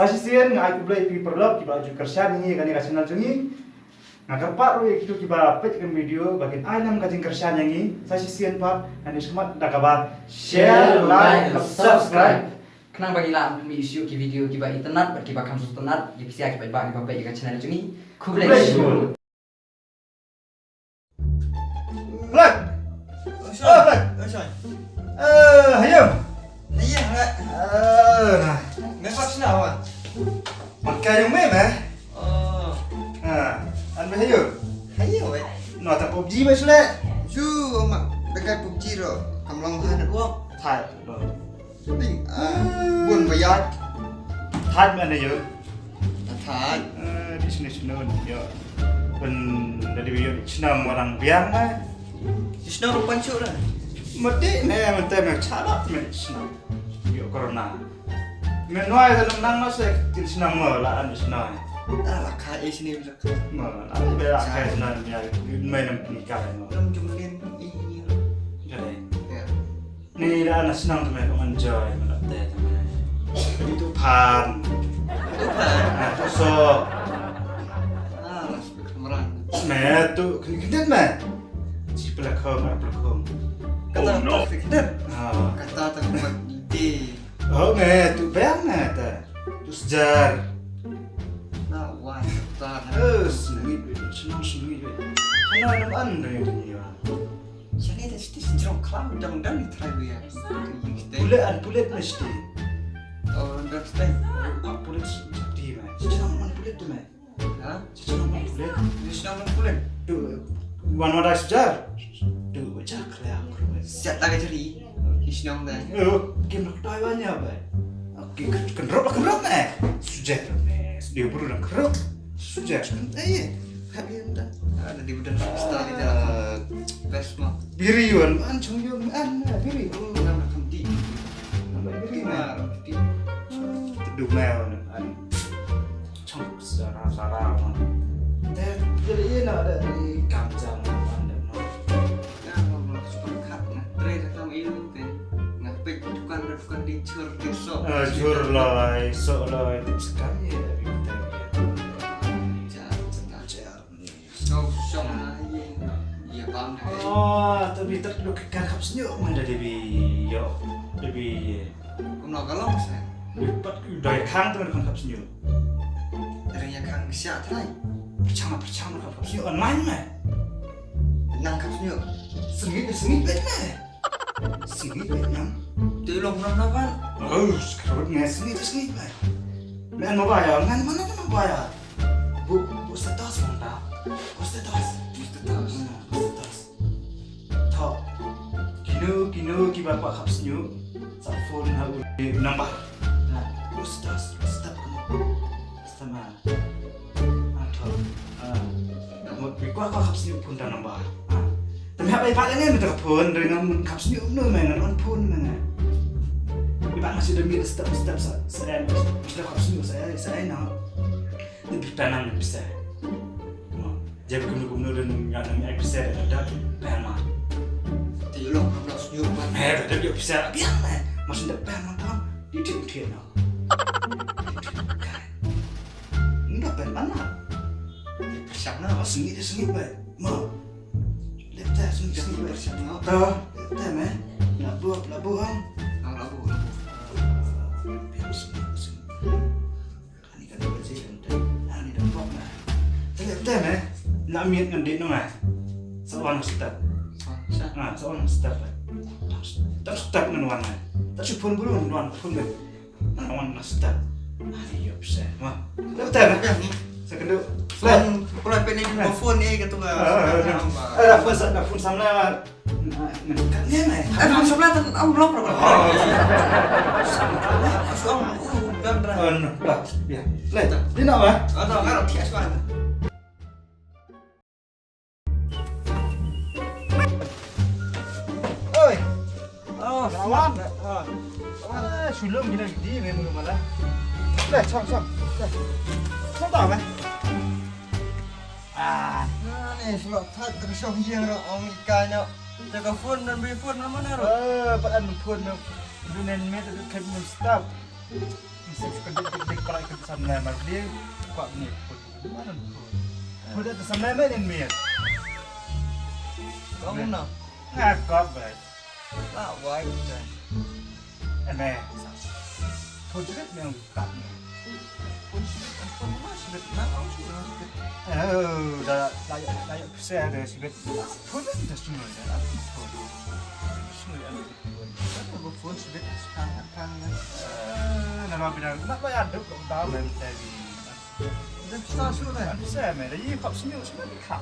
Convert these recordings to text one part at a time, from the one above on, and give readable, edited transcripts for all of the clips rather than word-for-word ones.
Sasisian ngai ku play pi perlop kiba ju kersan ni kani ka channel jungi. Ngagar pak ro itu kiba pet kan video bagian alam ka jing kersan yangi. Sasisian pak kani semat dakabar share, like, subscribe. Kenang bagi lah mi isu ki video kiba internet bat kiba kamsus internet ki pisia kiba ba kiba pet ka channel jungi. Ku play show. Play. Hayo. Iya, nggak vaksin awal. Makai yang mana? Oh, Anu hayo. hayo weh. No tak PUBG mas le. Su, mak dekat PUBG ro. Kamu lang bahan uang. Thai. Jadi, bukan bayar. Thai mana yo? Tahan. Di sini yo. Ben dari video senang orang biang mah. Isna rupan cuk lah. Mesti ne mentah cara senang. Yo corona. Menuai dalam nang mas senang malah anu senang. Lah kai sini bisa. Malah anu bela kai senang ya main nikah. Belum jumlin ini. Jadi. Ya. Ni dah nak senang tu mereka enjoy mendapat teman. Jadi tu pan. Tuhan. So, Lah, kemerang. meh tu kedet meh. Si pelakon. Kata tak fikir. Ah, Kata tak buat ide. oh meh tu bang meh ta. Tu sejar. Nah, wah, tak. Senang sengit. Senang nam anda yang dunia. Jadi ada sedikit jeruk kelam dan ditry ya. Bulat mesti. Oh, understand. Bulat di meh. Senang man bulat tu meh. Hah? Senang man bulat. Isna mengkulen. Tu, wan wan sejar. Tu baca kelak. Siap tak jadi. Isna dah. Game nak Taiwan ya, bay. Oke, kenrop meh. Sujet meh. Dia buru nak kenrop. Sujet. Habian dah. Ada di badan style di dalam best mah. Biriwan, chung yung biri. Nama kamdi. Biri mah. Kamdi. Teduh meh chung sarah. Jadi ini ada di kancang anda. Nama belum sepakat. Nah, terakhir sama ini kan. Ngapik bukan dicur besok. Jur loy, so loy, sekali ya kita. Song aja. Iya bang. Oh, tapi terlalu kekakap senyum mana lebih yo lebih Kumno kalong saya. lipat dari kang tuh kekakap senyum. Darinya kang siap try. Percama kekakap senyum online mah. Nangkap senyum. Sengit bet mah. Sengit bet nam. Tolong napan. Oh, sekarang nggak sengit mah. Main mau bayar, mana mau bayar? Bu status mantap. Bu status. Tahu. Kino kita bapak kap senyum. Sa phone harus nambah. Nah, bu status. Stop kamu. Sama. Atau. Mau bikwa kap senyum pun dah nambah. Tapi apa ibarat ni minta phone dengan kap senyum tu mana on phone mana. Ibarat masih demi step saya sudah kap senyum saya nak. Ni bertanam bisa. Jadi gubernur dan yang episode ada perma. Tolong kumno senyum man. Ada dia bisa biar mah. Masih ada perma tam di tim nak. Enggak perma mana? Persiapna. Sengit baik. Mau. Lepas sengit baik. Persiapna. Tahu? Tahu mah. Labuhan. Labu. Biar sengit. Kani kan berjaya kan. Ani dah pop mah. Tahu mah. Nak miat dengan dia nongah. Seorang step. Seorang step. Tak step dengan warna. Tak cuma belum warna pun kan. Warna step. Ayo bisa. Mah. Betul kan? Sekedar. Phone, kalau pendek di phone ni kata gua. Ada phone sama. Ni mah. Phone sebelah tu belum pernah. Suang, gandra. Lah, ya. Leh, di nak mah? Ada kan tias kan. Oi. Oh, kawan. Sulung gila gede memang malah. Leh, song. Song tahu mah? Ni sebab tak tersong yang orang ikannya. Jaga phone dan beli phone mana ro? Pada phone dunia ni tu kan stop. mesti dik kepala ikut sampai mar dia kok ni mana tu udah sampai mana ni mir Kamu nak? ngakot baik Lah, why? ene thôi chứ biết mèo cặp đã xe rồi thì biết thôi biết được chung rồi đã thôi chung rồi ăn Aku phone sudah sekarang nó nói bây giờ nó phải ăn được cũng tao lên tại vì Dan kita sudah ăn xe mày đấy cặp sinh nhật nó khảo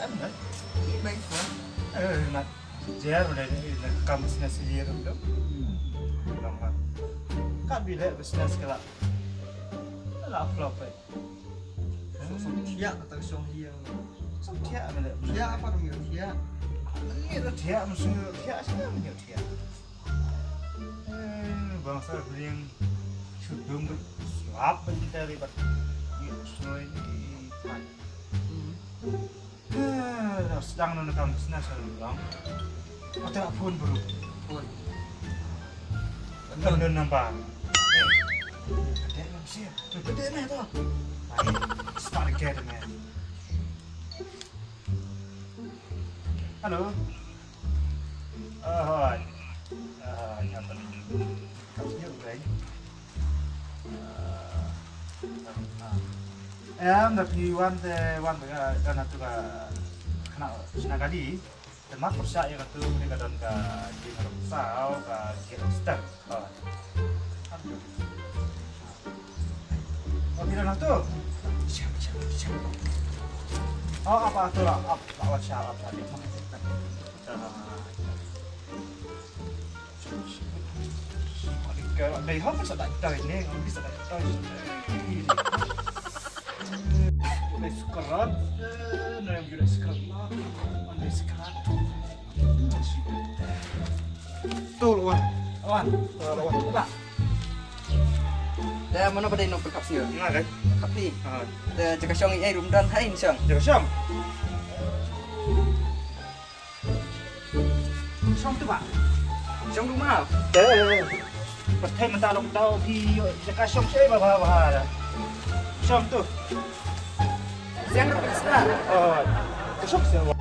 em đấy baik phone. mà dễ rồi đấy là cầm xin xe gì đó đâu làm mà các bị lệ business cái là là flop vậy Song tiak atau song hiang. xong thiệt mà lại Tiak apa namanya? Tiak. Ini tu tiap mesti tiap sih namanya tiap. Bangsa yang sebelum bersuap dari ber semua ini pan. Sedang nonton bisnes orang. Ada pun baru. Phone. Benar nampak. Ada manusia. Betul ni tu. Start again man. Halo. Hai. Nyata. Kamu vậy? Em là thì quan về cái là tuh kena senagadi dan mak persia yang tu mereka dan ke di Marusau ke Kiloster. Oh tidak tu. Siap. Oh apa tu lah? Apa WhatsApp tadi? Đây hết phải sợ đại trời nè, không biết sợ đại trời. Đây sekarang, nah yang juga sekarang, mana sekarang? Tuh lawan, tak? Dah mana pada nak berkap sini? Enggak kan? Kap ni. Dah cakap siang ini rum dan hai siang. Jaga Syam. Syam tu pak. Siang rumah. Pertama mentah long tahu di jaga Syam saya bawa. Syam tu. Siang berkesna. Oh, Syam saya.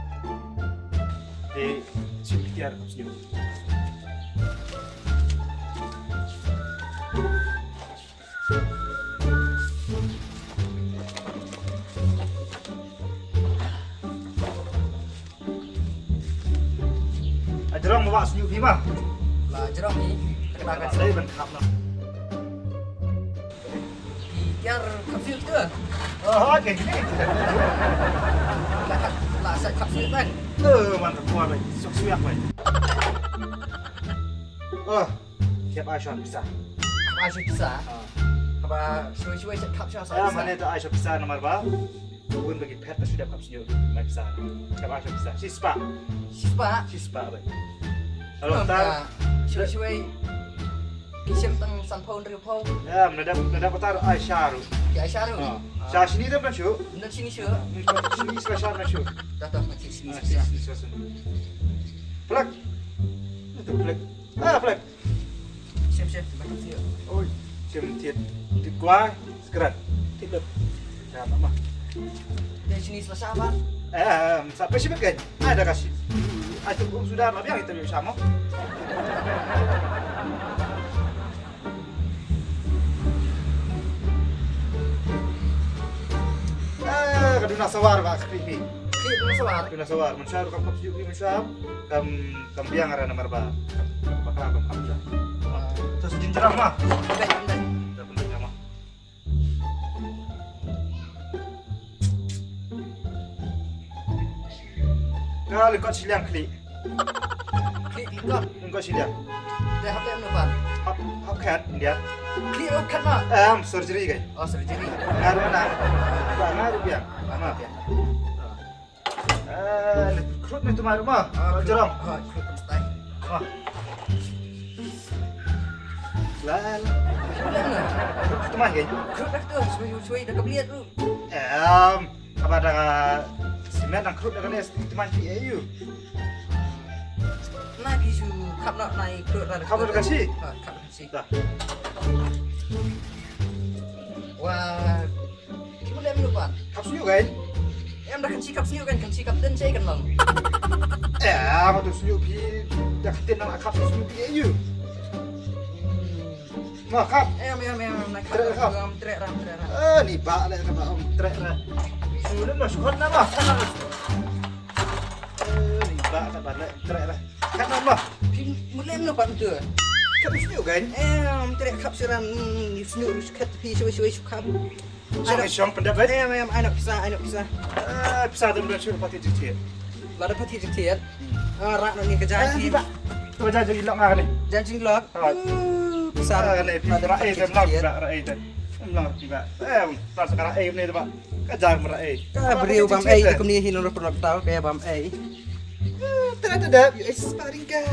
Sini tiar sini. Jerong bawa senyum ni mah. Lah jerong ni terkenalkan Saya bentak lah. tiar kapsul tu. Oh, kayak gini. Lah set kapsul kan. Mantap kuat baik. Sukses baik. Oh, siap Aisyah bisa. Aisyah bisa. Apa suai-suai set kapsul Saya saya. mana itu Aisyah bisa nomor berapa? Pun bagi pet sudah kapsul mai bisa. Siap Aisyah bisa. Sispa. Sispa baik. Kalau tak suai-suai kisah tentang sampau dari pau. ya mendadak petar Aisyah. Ya Aisyah tu. Saya sini tu pun syuk. Benar sini syuk. Sini spesial pun syuk. Dah macam sini Sini saja. spesial. Plak. Itu plak. Plak. Siap-siap macam sini. Ôi, chìm thiệt tuyệt quá, skrat, thích được. Nah, mama. Dari sini selesai apa? Sampai sih bagian, ada kasih. Itu sudah lebih yang itu sama. Kaduna sawar pak, kripi. Klik dulu sawar. Kaduna sawar, mensyar kam kap juga mensyar, kam biang arah nomor ba. Bakal kam kamja. Terus jinjerang mah. Bentar. Dah bentar mah. Kali kau siliang klik. Klik klik. Engkau siliang. Dah apa yang depan? Hap kat dia. Klik kan mak. Surgery kai. Oh surgery. Ngaruh na. Ngaruh biang. Mama. Ya. Krut ni tu mah rumah. Jerong. Oh, klik style. Wah. Lan. Tu mah kai. Klik dah tu, suai dah kebeliat tu. Apa ada simet nang krut dengan itu mah PAU. Nak isu kap nak naik klik dah. Kap nak kasih? Kap nak kasih. Dah. Wah, boleh minum pak? Kap senyum kan? Em dah kan senyum kan dan saya kan bang. Apa tu senyum pi? Dah kita nak kap senyum pi you. Nah kap. Em nak trek ram. Ni bak dah kata om trek dah. Sudah masuk hot nama. Ni bak tak balik trek dah. Kat nama. Boleh minum pak betul. Kap senyum kan? Em trek kap siram senyum kat pi cuy kap. Syong pendapat. Em anak pisah. Bisa tu dah suruh pati jikit. Lada pati jikit. Rak ni kerja Ni bak. Tu aja jadi lok ngah ni. Jangan lok. Besar ni rai tu melak rai tu. Melak tiba. Tak sekarang ni tu pak. Kejar merai. Beriu bam aku ni hilang pernah tahu kayak bam Ternyata dah, you is sparring guy.